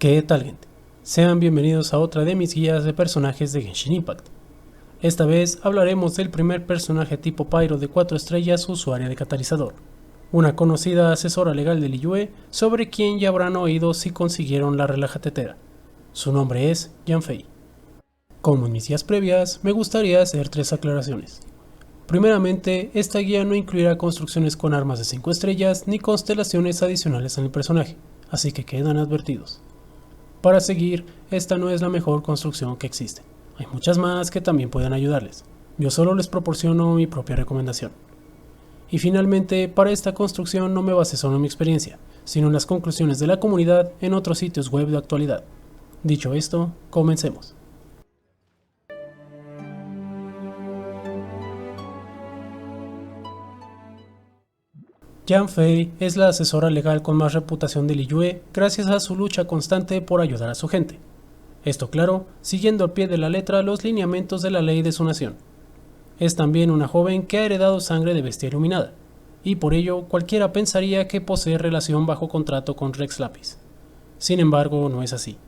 ¿Qué tal, gente? Sean bienvenidos a otra de mis guías de personajes de Genshin Impact. Esta vez hablaremos del primer personaje tipo Pyro de 4 estrellas usuaria de catalizador, una conocida asesora legal de Liyue sobre quien ya habrán oído si consiguieron la relajatetera. Su nombre es Yanfei. Como en mis guías previas, me gustaría hacer 3 aclaraciones. Primeramente, esta guía no incluirá construcciones con armas de 5 estrellas ni constelaciones adicionales en el personaje, así que quedan advertidos. Para seguir, esta no es la mejor construcción que existe. Hay muchas más que también pueden ayudarles. Yo solo les proporciono mi propia recomendación. Y finalmente, para esta construcción no me basé solo en mi experiencia, sino en las conclusiones de la comunidad en otros sitios web de actualidad. Dicho esto, comencemos. Yanfei es la asesora legal con más reputación de Liyue gracias a su lucha constante por ayudar a su gente. Esto claro, siguiendo al pie de la letra los lineamientos de la ley de su nación. Es también una joven que ha heredado sangre de bestia iluminada, y por ello cualquiera pensaría que posee relación bajo contrato con Rex Lapis. Sin embargo, no es así.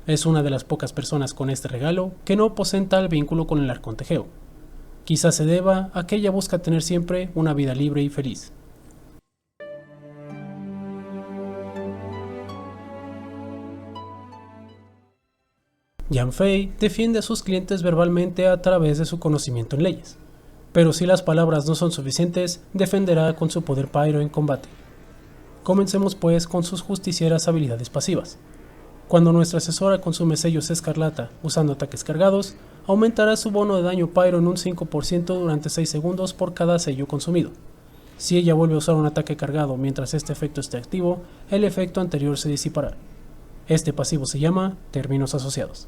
Es una de las pocas personas con este regalo que no poseen tal vínculo con el Arconte Geo. Quizás se deba a que ella busca tener siempre una vida libre y feliz. Yanfei defiende a sus clientes verbalmente a través de su conocimiento en leyes, pero si las palabras no son suficientes, defenderá con su poder Pyro en combate. Comencemos pues con sus justicieras habilidades pasivas. Cuando nuestra asesora consume sellos escarlata usando ataques cargados, aumentará su bono de daño Pyro en un 5% durante 6 segundos por cada sello consumido. Si ella vuelve a usar un ataque cargado mientras este efecto esté activo, el efecto anterior se disipará. Este pasivo se llama Términos Asociados.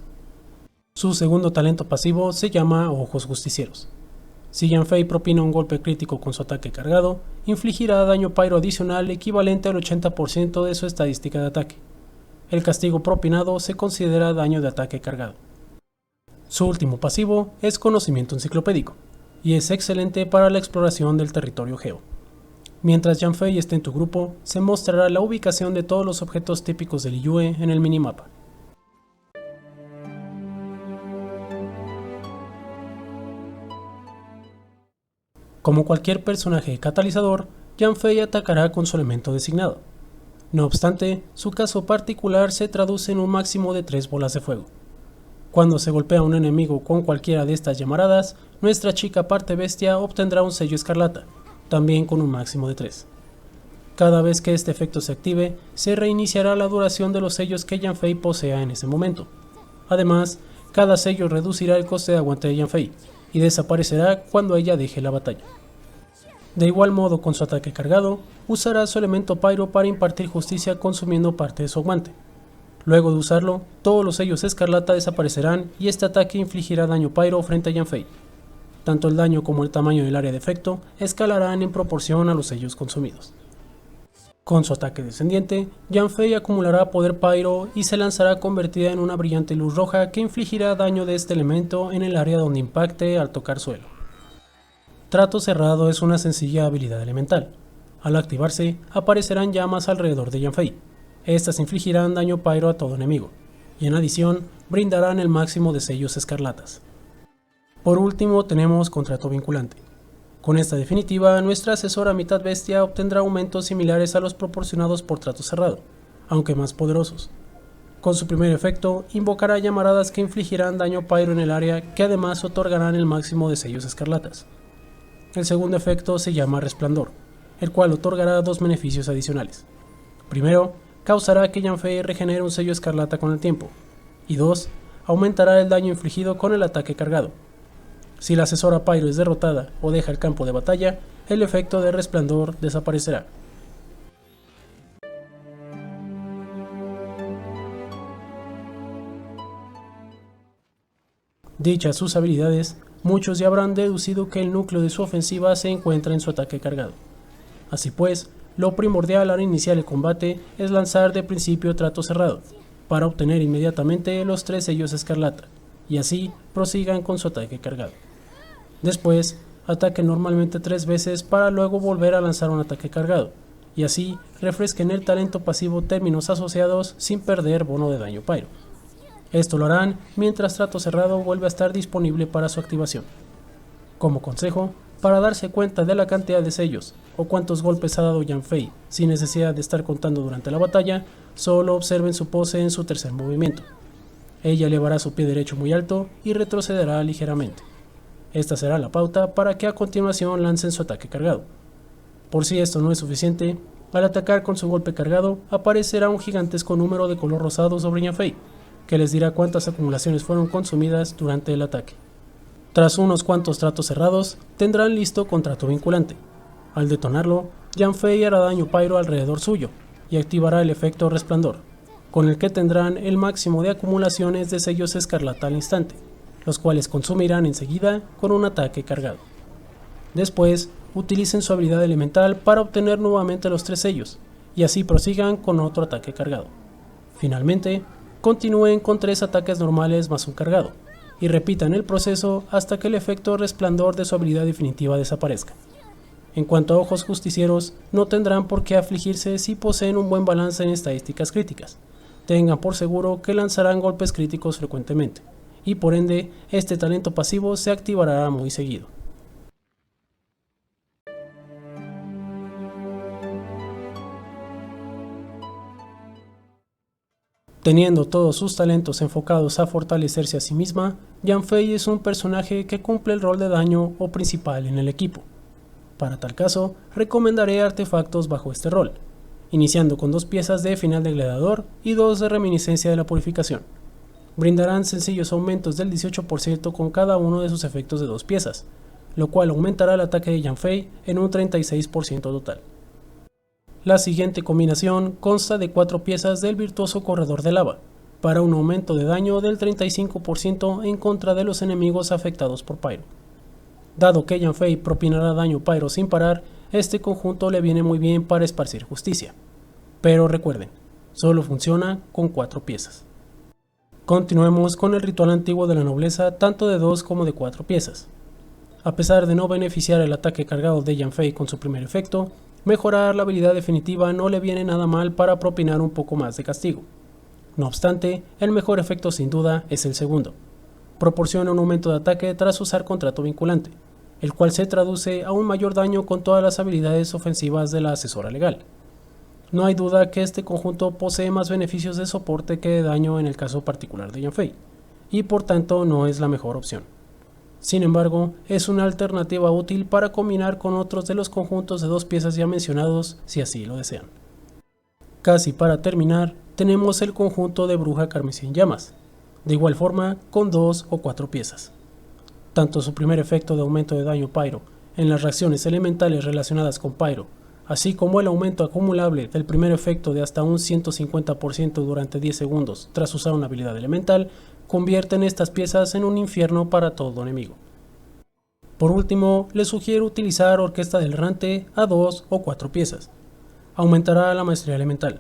Su segundo talento pasivo se llama Ojos Justicieros. Si Yanfei propina un golpe crítico con su ataque cargado, infligirá daño Pyro adicional equivalente al 80% de su estadística de ataque. El castigo propinado se considera daño de ataque cargado. Su último pasivo es Conocimiento Enciclopédico, y es excelente para la exploración del territorio Geo. Mientras Yanfei esté en tu grupo, se mostrará la ubicación de todos los objetos típicos de Liyue en el minimapa. Como cualquier personaje catalizador, Yanfei atacará con su elemento designado. No obstante, su caso particular se traduce en un máximo de 3 bolas de fuego. Cuando se golpea a un enemigo con cualquiera de estas llamaradas, nuestra chica parte bestia obtendrá un sello escarlata, también con un máximo de 3. Cada vez que este efecto se active, se reiniciará la duración de los sellos que Yanfei posea en ese momento. Además, cada sello reducirá el coste de aguante de Yanfei, y desaparecerá cuando ella deje la batalla. De igual modo, con su ataque cargado, usará su elemento Pyro para impartir justicia consumiendo parte de su aguante. Luego de usarlo, todos los sellos escarlata desaparecerán y este ataque infligirá daño Pyro frente a Yanfei. Tanto el daño como el tamaño del área de efecto escalarán en proporción a los sellos consumidos. Con su ataque descendiente, Yanfei acumulará poder Pyro y se lanzará convertida en una brillante luz roja que infligirá daño de este elemento en el área donde impacte al tocar suelo. Trato Cerrado es una sencilla habilidad elemental. Al activarse, aparecerán llamas alrededor de Yanfei. Estas infligirán daño Pyro a todo enemigo, y en adición, brindarán el máximo de sellos escarlatas. Por último, tenemos Contrato Vinculante. Con esta definitiva, nuestra asesora mitad bestia obtendrá aumentos similares a los proporcionados por Trato Cerrado, aunque más poderosos. Con su primer efecto, invocará llamaradas que infligirán daño Pyro en el área que además otorgarán el máximo de sellos escarlatas. El segundo efecto se llama Resplandor, el cual otorgará 2 beneficios adicionales. Primero, causará que Yanfei regenere un sello escarlata con el tiempo, y 2, aumentará el daño infligido con el ataque cargado. Si la asesora Pyro es derrotada o deja el campo de batalla, el efecto de Resplandor desaparecerá. Dichas sus habilidades, muchos ya habrán deducido que el núcleo de su ofensiva se encuentra en su ataque cargado. Así pues, lo primordial al iniciar el combate es lanzar de principio Trato Cerrado, para obtener inmediatamente los 3 sellos escarlata, y así prosigan con su ataque cargado. Después, ataquen normalmente 3 veces para luego volver a lanzar un ataque cargado, y así refresquen el talento pasivo términos asociados sin perder bono de daño pyro. Esto lo harán mientras Trato Cerrado vuelve a estar disponible para su activación. Como consejo, para darse cuenta de la cantidad de sellos o cuántos golpes ha dado Yanfei sin necesidad de estar contando durante la batalla, solo observen su pose en su tercer movimiento. Ella elevará su pie derecho muy alto y retrocederá ligeramente. Esta será la pauta para que a continuación lancen su ataque cargado. Por si esto no es suficiente, al atacar con su golpe cargado aparecerá un gigantesco número de color rosado sobre Yanfei, que les dirá cuántas acumulaciones fueron consumidas durante el ataque. Tras unos cuantos tratos cerrados, tendrán listo contrato vinculante. Al detonarlo, Yanfei hará daño pyro alrededor suyo y activará el efecto resplandor, con el que tendrán el máximo de acumulaciones de sellos escarlata al instante, los cuales consumirán enseguida con un ataque cargado. Después, utilicen su habilidad elemental para obtener nuevamente los 3 sellos, y así prosigan con otro ataque cargado. Finalmente, continúen con 3 ataques normales más un cargado, y repitan el proceso hasta que el efecto resplandor de su habilidad definitiva desaparezca. En cuanto a ojos justicieros, no tendrán por qué afligirse si poseen un buen balance en estadísticas críticas. Tengan por seguro que lanzarán golpes críticos frecuentemente, y por ende, este talento pasivo se activará muy seguido. Teniendo todos sus talentos enfocados a fortalecerse a sí misma, Yanfei es un personaje que cumple el rol de daño o principal en el equipo. Para tal caso, recomendaré artefactos bajo este rol, iniciando con 2 piezas de final de gladiador y 2 de reminiscencia de la purificación. Brindarán sencillos aumentos del 18% con cada uno de sus efectos de 2 piezas, lo cual aumentará el ataque de Yanfei en un 36% total. La siguiente combinación consta de 4 piezas del virtuoso corredor de lava, para un aumento de daño del 35% en contra de los enemigos afectados por pyro. Dado que Yanfei propinará daño pyro sin parar, este conjunto le viene muy bien para esparcir justicia. Pero recuerden, solo funciona con 4 piezas. Continuemos con el ritual antiguo de la nobleza tanto de 2 como de 4 piezas. A pesar de no beneficiar el ataque cargado de Yanfei con su primer efecto, mejorar la habilidad definitiva no le viene nada mal para propinar un poco más de castigo. No obstante, el mejor efecto sin duda es el segundo. Proporciona un aumento de ataque tras usar contrato vinculante, el cual se traduce a un mayor daño con todas las habilidades ofensivas de la asesora legal. No hay duda que este conjunto posee más beneficios de soporte que de daño en el caso particular de Yanfei, y por tanto no es la mejor opción. Sin embargo, es una alternativa útil para combinar con otros de los conjuntos de 2 piezas ya mencionados si así lo desean. Casi para terminar, tenemos el conjunto de Bruja Carmesí en Llamas, de igual forma con 2 o 4 piezas. Tanto su primer efecto de aumento de daño pyro en las reacciones elementales relacionadas con pyro, así como el aumento acumulable del primer efecto de hasta un 150% durante 10 segundos tras usar una habilidad elemental, convierten estas piezas en un infierno para todo enemigo. Por último, les sugiero utilizar Orquesta del Errante a 2 o 4 piezas. Aumentará la maestría elemental,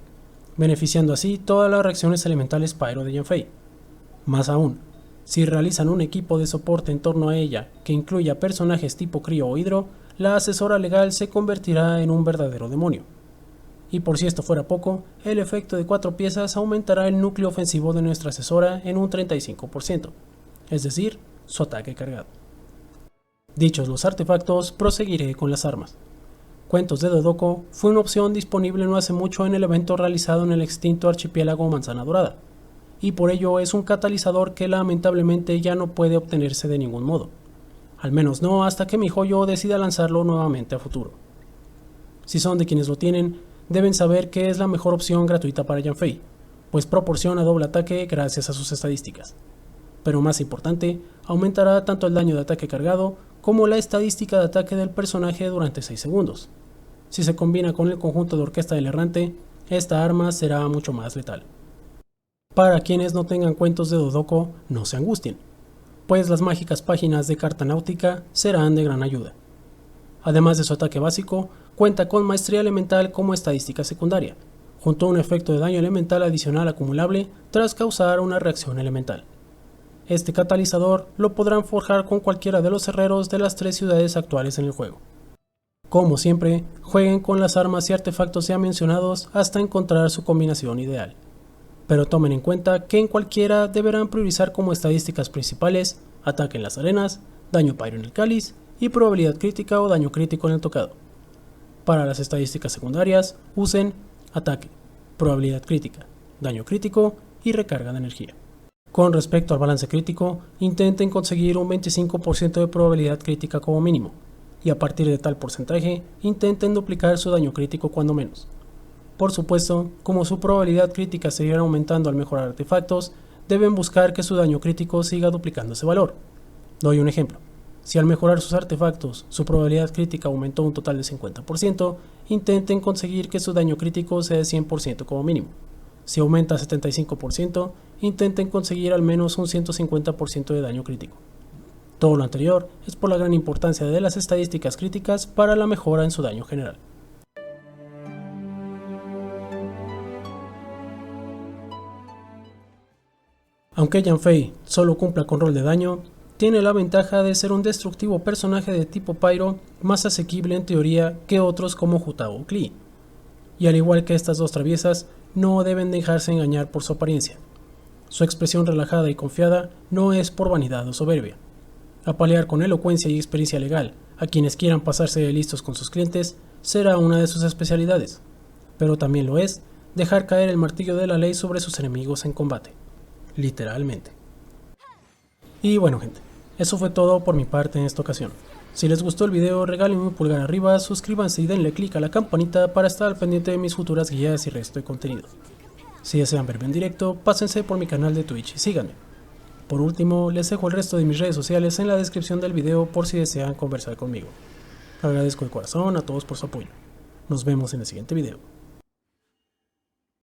beneficiando así todas las reacciones elementales pyro de Yanfei. Más aún, si realizan un equipo de soporte en torno a ella que incluya personajes tipo Crío o Hidro, la asesora legal se convertirá en un verdadero demonio. Y por si esto fuera poco, el efecto de 4 piezas aumentará el núcleo ofensivo de nuestra asesora en un 35%, es decir, su ataque cargado. Dichos los artefactos, proseguiré con las armas. Cuentos de Dodoko fue una opción disponible no hace mucho en el evento realizado en el extinto archipiélago Manzana Dorada, y por ello es un catalizador que lamentablemente ya no puede obtenerse de ningún modo, al menos no hasta que MiHoYo decida lanzarlo nuevamente a futuro. Si son de quienes lo tienen, deben saber que es la mejor opción gratuita para Yanfei, pues proporciona doble ataque gracias a sus estadísticas. Pero más importante, aumentará tanto el daño de ataque cargado como la estadística de ataque del personaje durante 6 segundos. Si se combina con el conjunto de Orquesta del Errante, esta arma será mucho más letal. Para quienes no tengan cuentos de Dodoko, no se angustien, pues las mágicas páginas de carta náutica serán de gran ayuda. Además de su ataque básico, cuenta con maestría elemental como estadística secundaria, junto a un efecto de daño elemental adicional acumulable tras causar una reacción elemental. Este catalizador lo podrán forjar con cualquiera de los herreros de las 3 ciudades actuales en el juego. Como siempre, jueguen con las armas y artefactos ya mencionados hasta encontrar su combinación ideal. Pero tomen en cuenta que en cualquiera deberán priorizar como estadísticas principales ataque en las arenas, daño pyro en el cáliz y probabilidad crítica o daño crítico en el tocado. Para las estadísticas secundarias, usen ataque, probabilidad crítica, daño crítico y recarga de energía. Con respecto al balance crítico, intenten conseguir un 25% de probabilidad crítica como mínimo, y a partir de tal porcentaje, intenten duplicar su daño crítico cuando menos. Por supuesto, como su probabilidad crítica seguirá aumentando al mejorar artefactos, deben buscar que su daño crítico siga duplicando ese valor. Doy un ejemplo. Si al mejorar sus artefactos, su probabilidad crítica aumentó un total de 50%, intenten conseguir que su daño crítico sea de 100% como mínimo. Si aumenta a 75%, intenten conseguir al menos un 150% de daño crítico. Todo lo anterior es por la gran importancia de las estadísticas críticas para la mejora en su daño general. Aunque Yanfei solo cumpla con rol de daño, tiene la ventaja de ser un destructivo personaje de tipo Pyro más asequible en teoría que otros como Jutao o Klee. Y al igual que estas dos traviesas, no deben dejarse engañar por su apariencia. Su expresión relajada y confiada no es por vanidad o soberbia. Apalear con elocuencia y experiencia legal a quienes quieran pasarse de listos con sus clientes será una de sus especialidades, pero también lo es dejar caer el martillo de la ley sobre sus enemigos en combate, literalmente. Y bueno gente, eso fue todo por mi parte en esta ocasión. Si les gustó el video, regálenme un pulgar arriba, suscríbanse y denle click a la campanita para estar al pendiente de mis futuras guías y resto de contenido. Si desean verme en directo, pásense por mi canal de Twitch y síganme. Por último, les dejo el resto de mis redes sociales en la descripción del video por si desean conversar conmigo. Agradezco de corazón a todos por su apoyo. Nos vemos en el siguiente video.